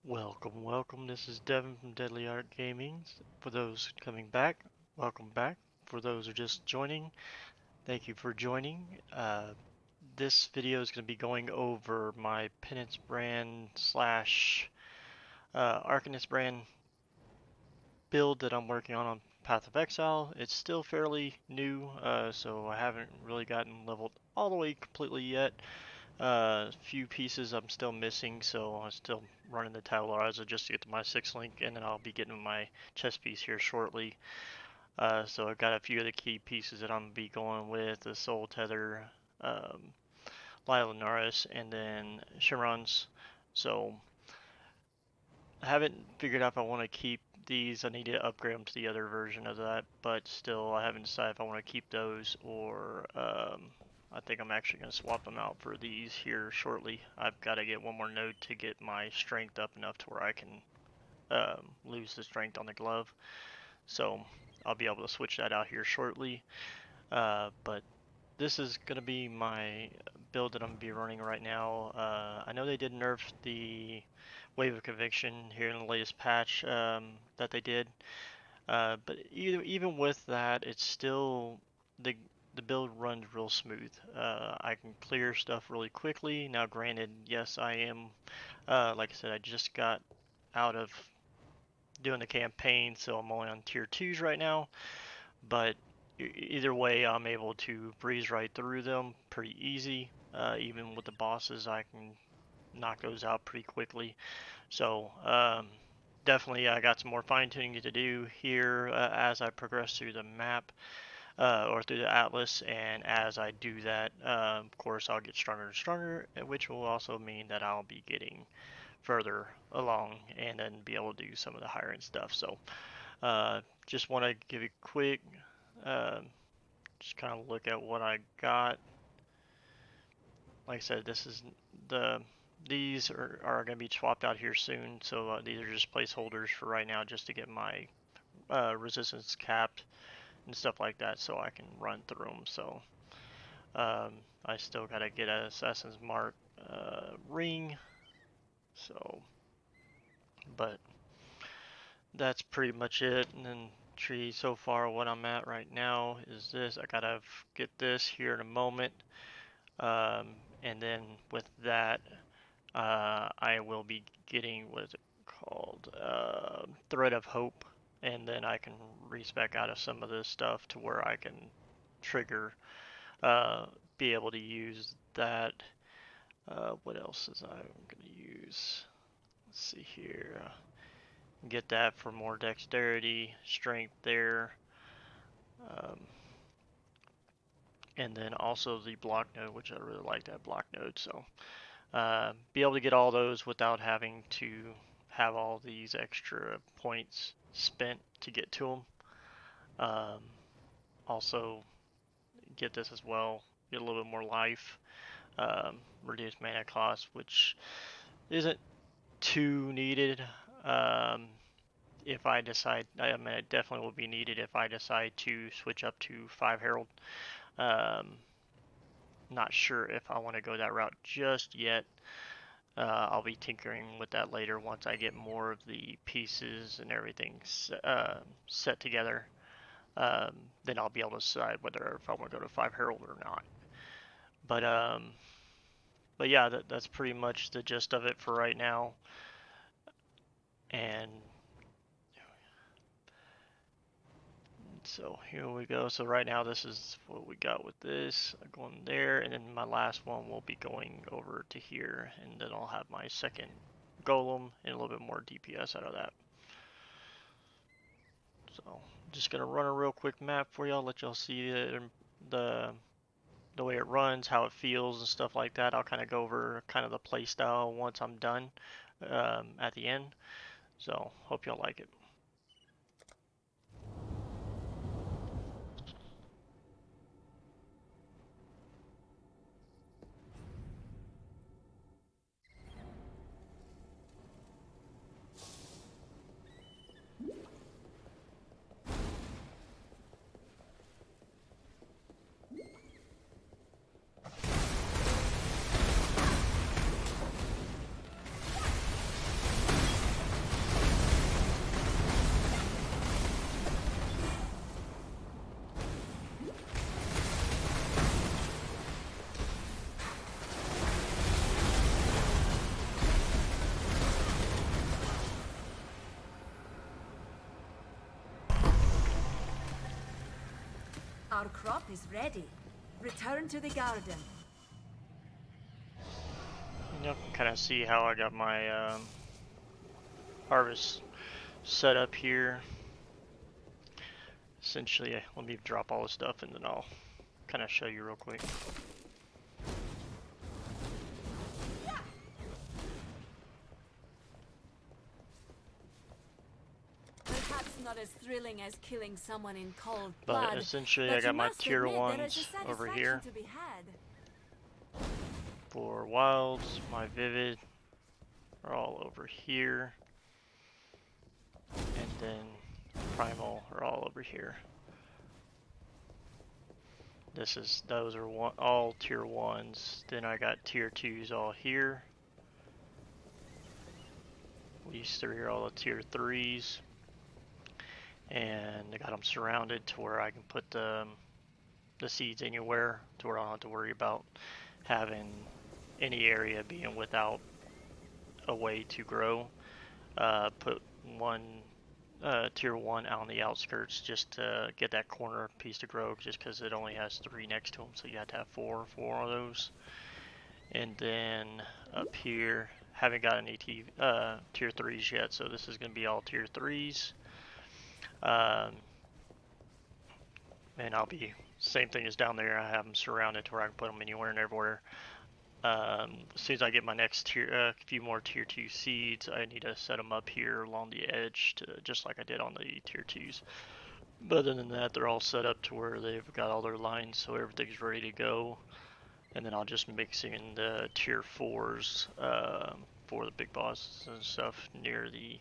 Welcome. This is Devin from Deadly Art Gaming. For those coming back, welcome back. For those who are just joining, thank you for joining. This video is going to be going over my Penance brand slash Arcanist brand build that I'm working on Path of Exile. It's still fairly new, so I haven't really gotten leveled all the way completely yet. Few pieces I'm still missing, so I'm still running the tabularizer just to get to my 6th link, and then I'll be getting my chest piece here shortly. So I've got a few of the key pieces that I'm going to be going with, the Soul Tether, Lila and then Chiron's. So I haven't figured out if I want to keep these. I need to upgrade them to the other version of that, but still I haven't decided if I want to keep those or I think I'm actually going to swap them out for these here shortly. I've got to get one more node to get my strength up enough to where I can lose the strength on the glove. So I'll be able to switch that out here shortly. But this is going to be my build that I'm going to be running right now. I know they did nerf the Wave of Conviction here in the latest patch that they did. But even with that, it's still the build runs real smooth. I can clear stuff really quickly. Now, granted, yes, I am, like I said, I just got out of doing the campaign, so I'm only on tier 2s right now. But either way, I'm able to breeze right through them pretty easy. Even with the bosses, I can knock those out pretty quickly. So, definitely I got some more fine-tuning to do here as I progress through the map. Or through the atlas, and as I do that, of course I'll get stronger and stronger, which will also mean that I'll be getting further along and then be able to do some of the higher end stuff. So just want to give a quick just kind of look at what I got. Like I said, these are going to be swapped out here soon, so these are just placeholders for right now just to get my resistance capped and stuff like that, so I can run through them. So I still gotta get an Assassin's Mark ring. So, but that's pretty much it. And then tree so far, what I'm at right now is this. I gotta get this here in a moment, and then with that, I will be getting what is it called, Thread of Hope. And then I can respec out of some of this stuff to where I can trigger, be able to use that. What else is I'm going to use? Let's see here. Get that for more dexterity, strength there. And then also the block node, which I really like that block node. So be able to get all those without having to have all these extra points spent to get to them. Also get this as well, get a little bit more life, reduce mana cost, which isn't too needed. If I decide, I mean, it definitely will be needed if I decide to switch up to 5 Herald. Not sure if I want to go that route just yet. I'll be tinkering with that later once I get more of the pieces and everything set together. Then I'll be able to decide whether if I want to go to 5 Herald or not. But yeah, that's pretty much the gist of it for right now. And so here we go. So right now this is what we got with this. Going there, and then my last one will be going over to here, and then I'll have my second golem and a little bit more DPS out of that. So I'm just gonna run a real quick map for y'all, let y'all see the way it runs, how it feels and stuff like that. I'll kind of go over kind of the play style once I'm done at the end. So hope y'all like it. Our crop is ready. Return to the garden. And you can kind of see how I got my harvest set up here. Essentially, let me drop all this stuff and then I'll kind of show you real quick. Perhaps not as thrilling as killing someone in cold blood. But essentially, but I got my must tier admit, there is a 1s over satisfaction here. to be had. For wilds, my vivid are all over here. And then primal are all over here. Those are all tier 1s. Then I got tier 2s all here. These three are all the tier 3s. And I got them surrounded to where I can put the seeds anywhere, to where I don't have to worry about having any area being without a way to grow. Put one tier 1 out on the outskirts just to get that corner piece to grow, just because it only has 3 next to them, so you have to have four of those. And then up here, haven't got any tier 3s yet, so this is going to be all tier 3s. And I'll be same thing as down there. I have them surrounded to where I can put them anywhere and everywhere. As soon as I get my next few more tier 2 seeds, I need to set them up here along the edge, just like I did on the tier 2s. But other than that, they're all set up to where they've got all their lines, so everything's ready to go. And then I'll just mix in the tier 4s for the big bosses and stuff near the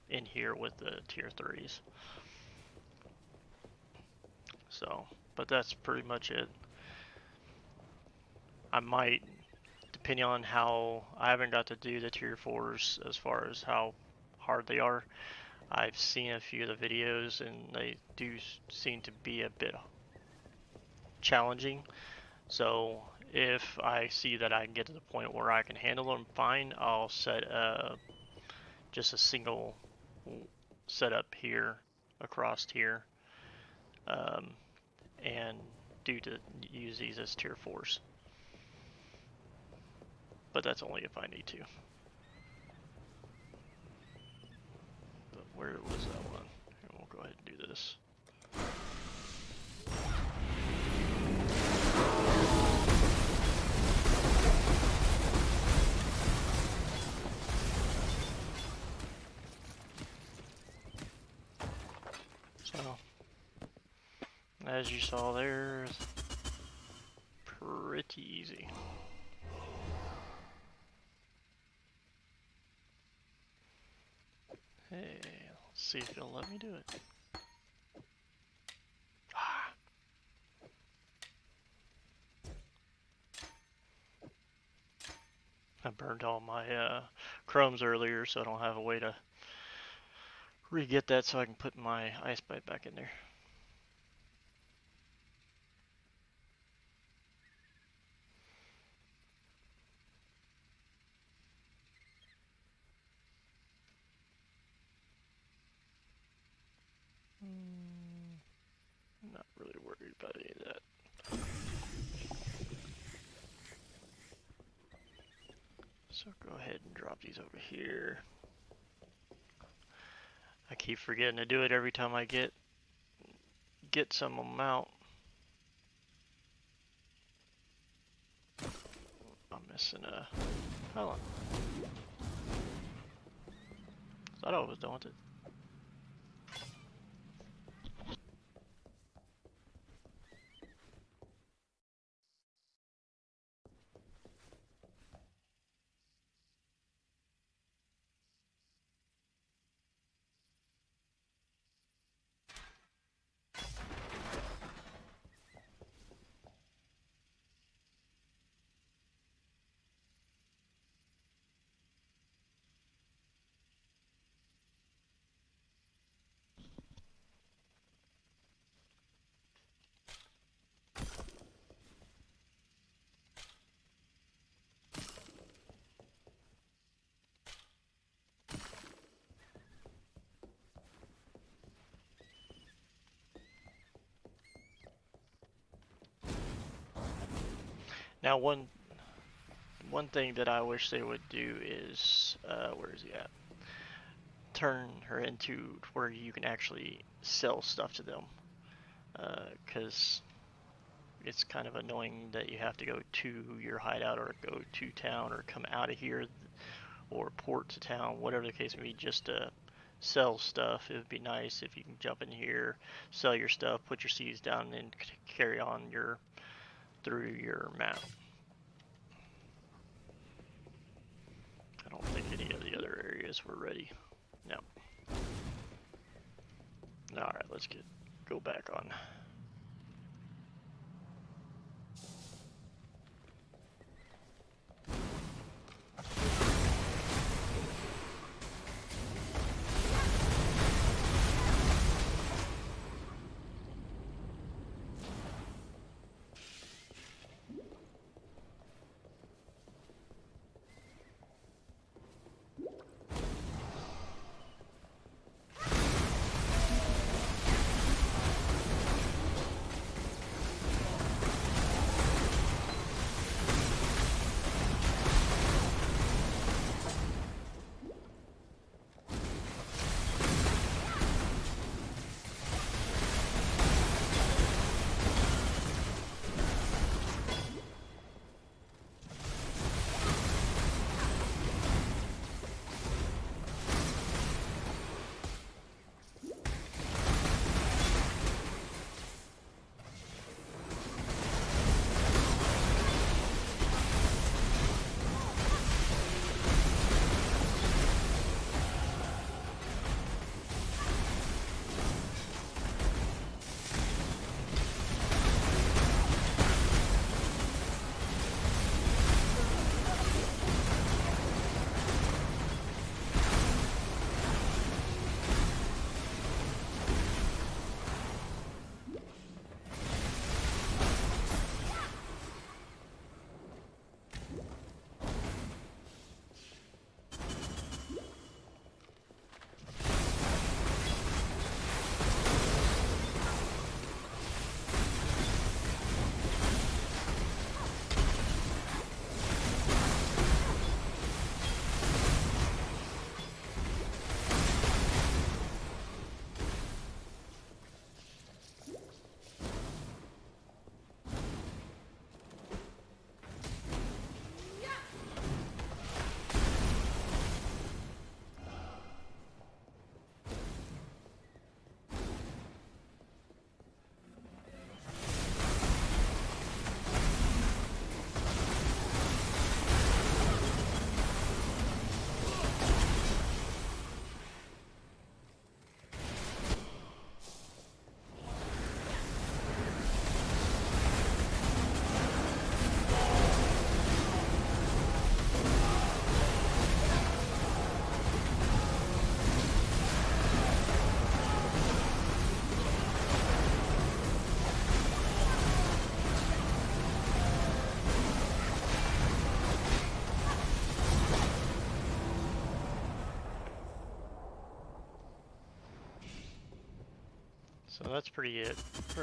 in here with the tier 3s. So, but that's pretty much it. I might, depending on how, I haven't got to do the tier 4s as far as how hard they are. I've seen a few of the videos and they do seem to be a bit challenging. So if I see that I can get to the point where I can handle them fine, I'll set just a single setup here, across here, and use these as tier 4s. But that's only if I need to. But where was that one? Here, we'll go ahead and do this. So, as you saw there, it's pretty easy. Hey, let's see if it'll let me do it. Ah. I burned all my crumbs earlier, so I don't have a way to re-get that so I can put my ice pipe back in there. Not really worried about any of that. So go ahead and drop these over here. I keep forgetting to do it every time I get some of them out. I'm missing a... Hold on. Thought I was done with it. Now, one thing that I wish they would do is, where is he at? Turn her into where you can actually sell stuff to them, because it's kind of annoying that you have to go to your hideout or go to town or come out of here or port to town, whatever the case may be, just to sell stuff. It would be nice if you can jump in here, sell your stuff, put your seeds down, and carry on your through your map. I don't think any of the other areas were ready. No. All right, let's go back on. So that's pretty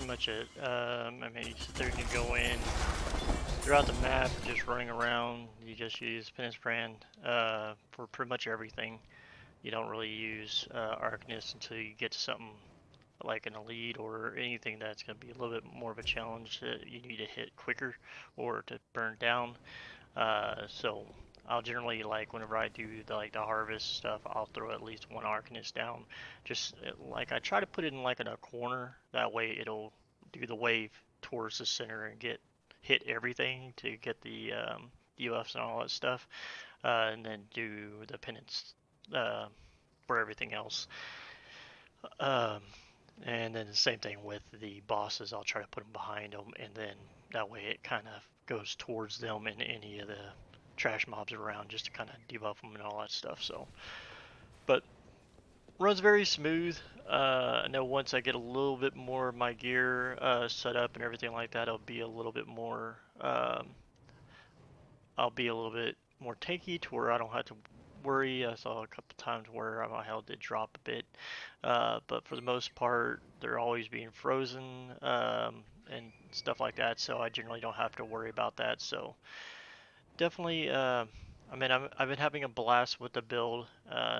much it. I mean, you sit there, you can go in throughout the map, just running around. You just use Penance brand for pretty much everything. You don't really use Arcanist until you get to something like an elite or anything that's going to be a little bit more of a challenge that you need to hit quicker or to burn down. So I'll generally like whenever I do the harvest stuff, I'll throw at least one Arcanist down. Just like I try to put it in like in a corner. That way it'll do the wave towards the center and get hit everything to get the UFs and all that stuff, and then do the penance uh, for everything else. Um, and then the same thing with the bosses. I'll try to put them behind them, and then that way it kind of goes towards them and any of the trash mobs around, just to kind of debuff them and all that stuff. So, but runs very smooth. I know once I get a little bit more of my gear set up and everything like that, I'll be a little bit more tanky to where I don't have to worry. I saw a couple times where my health did drop a bit, but for the most part, they're always being frozen, and stuff like that. So I generally don't have to worry about that. So definitely, I mean, I've been having a blast with the build.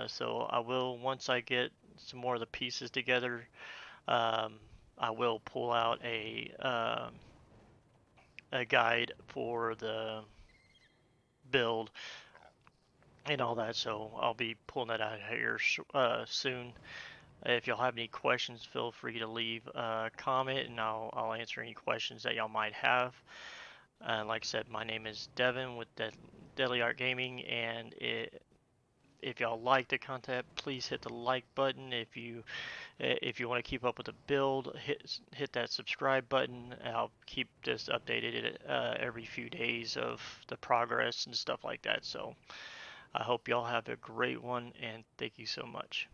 So I will, once I get some more of the pieces together, um, I will pull out a guide for the build and all that. So I'll be pulling that out here soon. If y'all have any questions, feel free to leave a comment, and I'll answer any questions that y'all might have. Like I said, my name is Devin with Deadly Art Gaming, and if y'all like the content, please hit the like button. If you want to keep up with the build, hit that subscribe button. I'll keep this updated every few days of the progress and stuff like that. So I hope y'all have a great one, and thank you so much.